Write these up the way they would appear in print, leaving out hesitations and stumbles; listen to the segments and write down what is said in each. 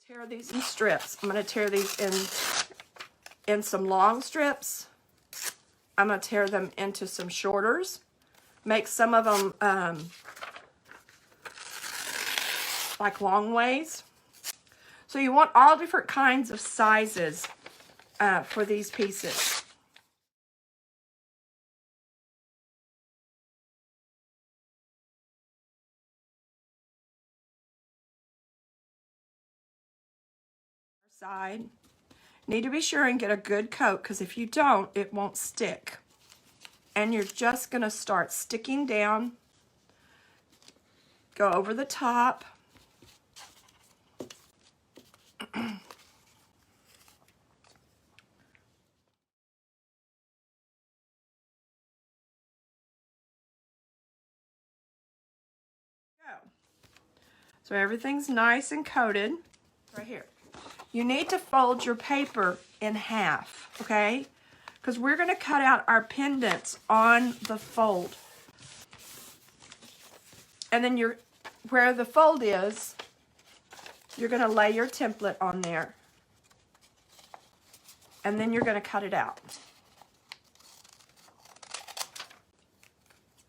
Tear these in strips. I'm going to tear these in some long strips. I'm going to tear them into some shorters. Make some of them like long ways. So you want all different kinds of sizes for these pieces. Side. Need to be sure and get a good coat, because if you don't, it won't stick. And you're just going to start sticking down, go over the top. So everything's nice and coated right here. You need to fold your paper in half, okay? Because we're going to cut out our pendants on the fold. And then where the fold is, you're going to lay your template on there. And then you're going to cut it out.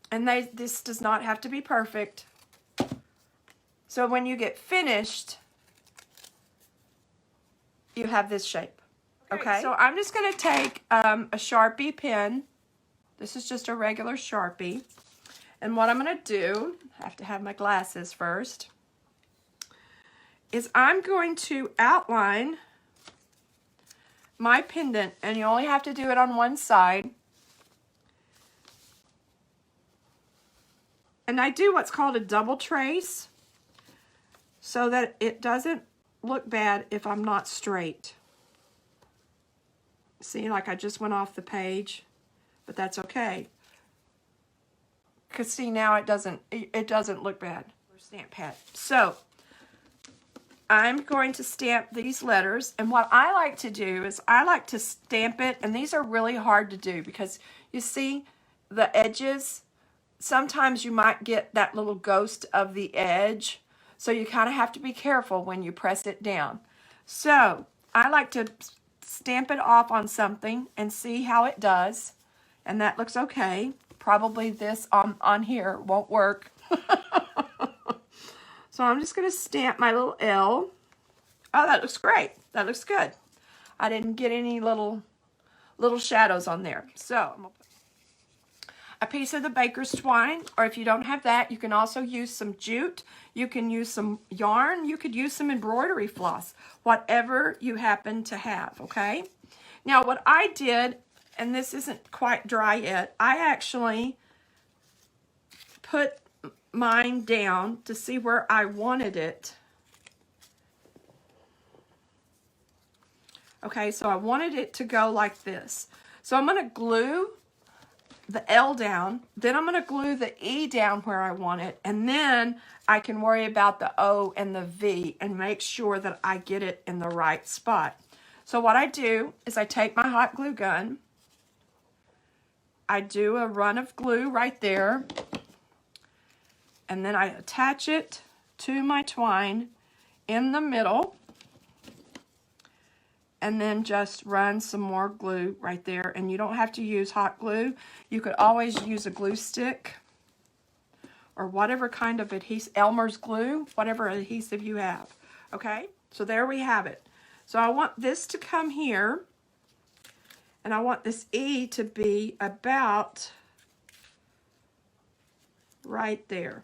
And this does not have to be perfect. So when you get finished, you have this shape. Okay, so I'm just going to take a Sharpie pen. This is just a regular Sharpie. And what I'm going to do, I have to have my glasses first, is I'm going to outline my pendant, and you only have to do it on one side. And I do what's called a double trace, so that it doesn't look bad if I'm not straight. See, like I just went off the page, but that's okay. Because see, now it doesn't look bad. Stamp pad. So I'm going to stamp these letters, and what I like to do is I like to stamp it, and these are really hard to do because you see the edges, sometimes you might get that little ghost of the edge. So you kind of have to be careful when you press it down. So I like to stamp it off on something and see how it does. And that looks okay. Probably this on here won't work. So I'm just going to stamp my little L. Oh, that looks great. That looks good. I didn't get any little shadows on there. So I'm going to put a piece of the baker's twine, or if you don't have that, you can also use some jute. You can use some yarn. You could use some embroidery floss, whatever you happen to have, okay? Now, what I did, and this isn't quite dry yet, I actually put mine down to see where I wanted it. Okay, so I wanted it to go like this. So I'm going to glue the L down, then I'm going to glue the E down where I want it, and then I can worry about the O and the V and make sure that I get it in the right spot. So what I do is I take my hot glue gun, I do a run of glue right there, and then I attach it to my twine in the middle, and then just run some more glue right there. And you don't have to use hot glue. You could always use a glue stick or whatever kind of adhesive, Elmer's glue, whatever adhesive you have. Okay, so there we have it. So I want this to come here, and I want this E to be about right there.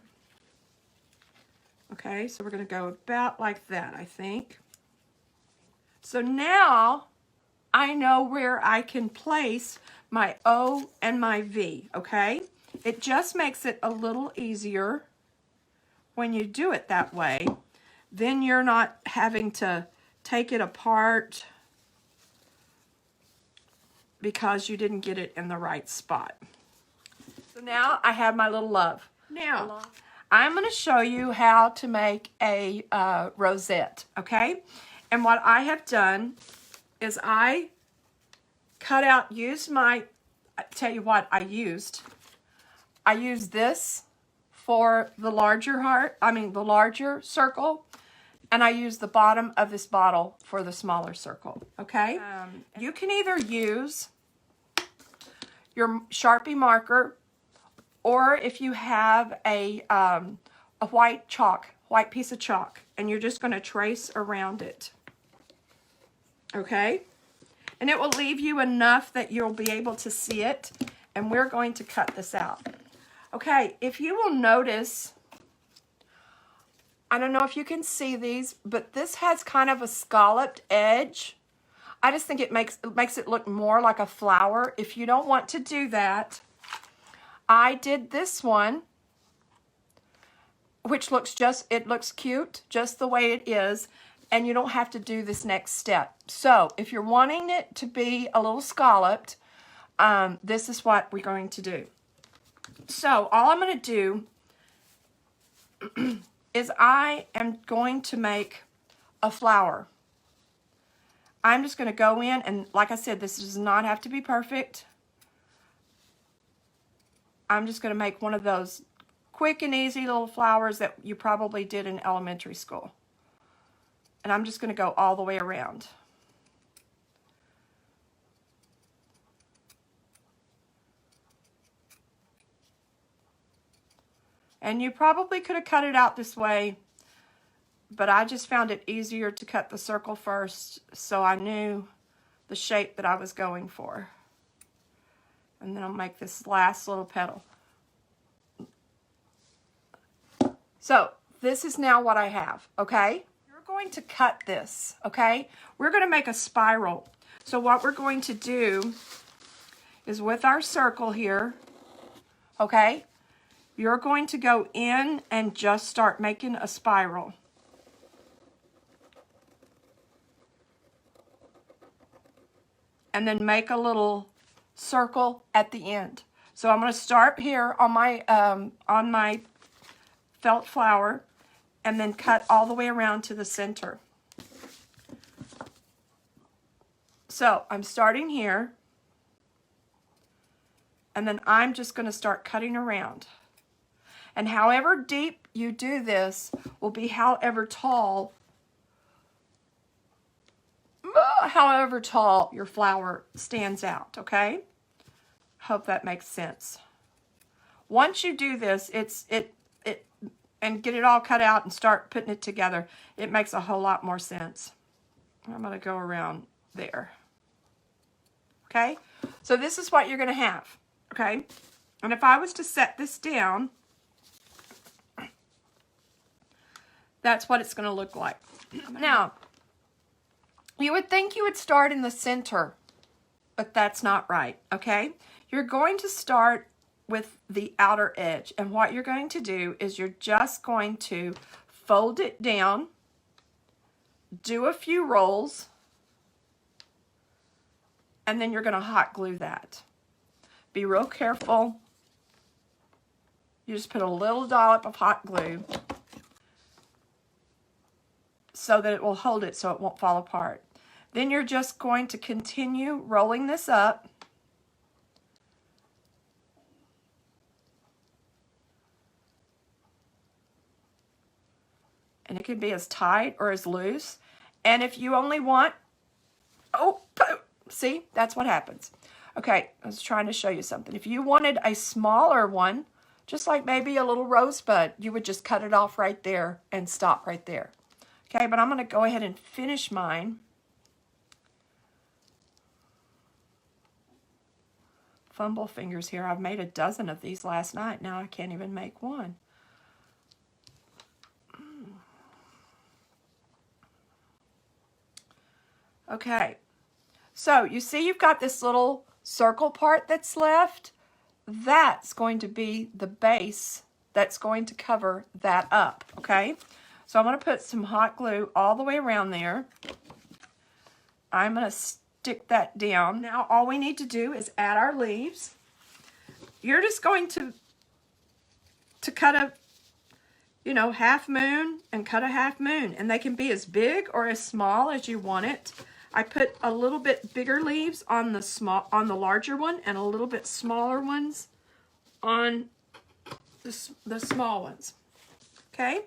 Okay, so we're going to go about like that, I think. So now I know where I can place my O and my V, okay? It just makes it a little easier when you do it that way. Then you're not having to take it apart because you didn't get it in the right spot. So now I have my little love. Now, I'm going to show you how to make a rosette, okay? And what I have done is I cut out, I tell you what I used. I used this for the larger heart, the larger circle. and I use the bottom of this bottle for the smaller circle, okay? You can either use your Sharpie marker, or if you have a white piece of chalk, and you're just going to trace around it, okay? And it will leave you enough that you'll be able to see it, and we're going to cut this out. Okay, if you will notice, I don't know if you can see these, but this has kind of a scalloped edge. I just think it makes it look more like a flower. If you don't want to do that, I did this one, which looks it looks cute just the way it is, and you don't have to do this next step. So if you're wanting it to be a little scalloped, this is what we're going to do. So all I'm going to do is I am going to make a flower. I'm just going to go in, and like I said, this does not have to be perfect. I'm just going to make one of those quick and easy little flowers that you probably did in elementary school. And I'm just going to go all the way around. And you probably could have cut it out this way, but I just found it easier to cut the circle first, so I knew the shape that I was going for. And then I'll make this last little petal. So this is now what I have, okay? You're going to cut this, okay? We're going to make a spiral. So what we're going to do is with our circle here, okay? You're going to go in and just start making a spiral. And then make a little circle at the end. So I'm going to start here on my felt flower and then cut all the way around to the center. So I'm starting here, and then I'm just going to start cutting around. And however deep you do this will be however tall your flower stands out, okay? Hope that makes sense. Once you do this, and get it all cut out and start putting it together, it makes a whole lot more sense. I'm going to go around there. Okay? So this is what you're going to have, okay? And if I was to set this down, that's what it's going to look like. Now, you would think you would start in the center, but that's not right, okay? You're going to start with the outer edge, and what you're going to do is you're just going to fold it down, do a few rolls, and then you're going to hot glue that. Be real careful. You just put a little dollop of hot glue so that it will hold it so it won't fall apart. Then you're just going to continue rolling this up. And it can be as tight or as loose. And if you only want, see, that's what happens. Okay, I was trying to show you something. If you wanted a smaller one, just like maybe a little rosebud, you would just cut it off right there and stop right there. Okay, but I'm going to go ahead and finish mine. Fumble fingers here. I've made a dozen of these last night. Now I can't even make one. Okay, so you see you've got this little circle part that's left. That's going to be the base that's going to cover that up, okay? So I'm going to put some hot glue all the way around there. I'm going to stick that down. Now all we need to do is add our leaves. You're just going to cut a, half moon and cut a half moon, and they can be as big or as small as you want it. I put a little bit bigger leaves on the larger one, and a little bit smaller ones on the small ones. Okay?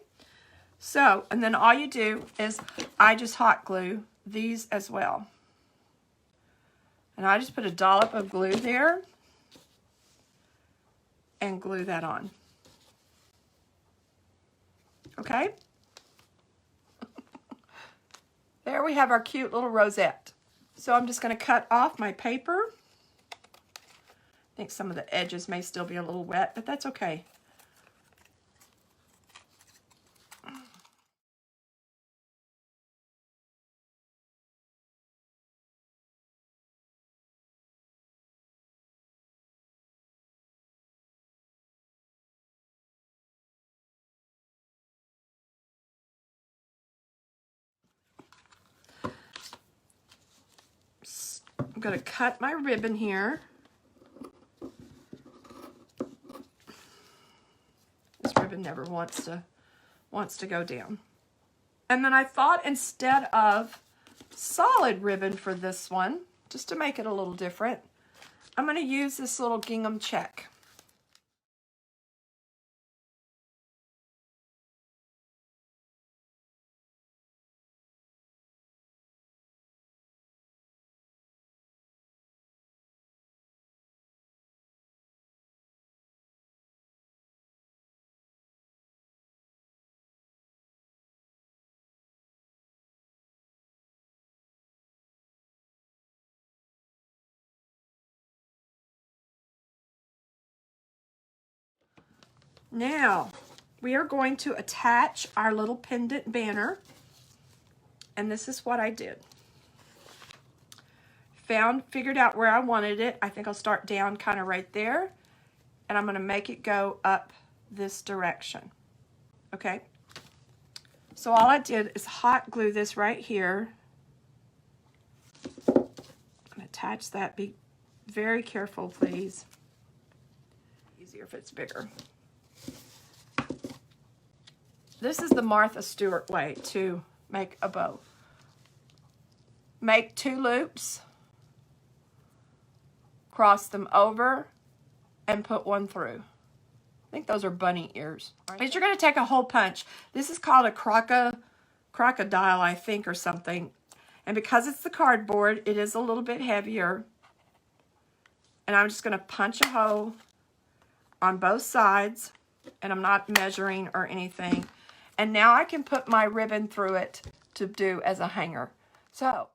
So, and then all you do is, I just hot glue these as well. And I just put a dollop of glue there and glue that on. Okay? There we have our cute little rosette. So I'm just going to cut off my paper. I think some of the edges may still be a little wet, but that's okay. I'm going to cut my ribbon here. This ribbon never wants to go down. And then I thought, instead of solid ribbon for this one, just to make it a little different, I'm going to use this little gingham check. Now, we are going to attach our little pendant banner, and this is what I did. Figured out where I wanted it. I think I'll start down kind of right there, and I'm going to make it go up this direction. Okay? So all I did is hot glue this right here and attach that. Be very careful, please. Easier if it's bigger. This is the Martha Stewart way to make a bow. Make 2 loops, cross them over, and put 1 through. I think those are bunny ears. But you're going to take a hole punch. This is called a crocodile, I think, or something. And because it's the cardboard, it is a little bit heavier. And I'm just going to punch a hole on both sides. And I'm not measuring or anything. And now I can put my ribbon through it to do as a hanger. So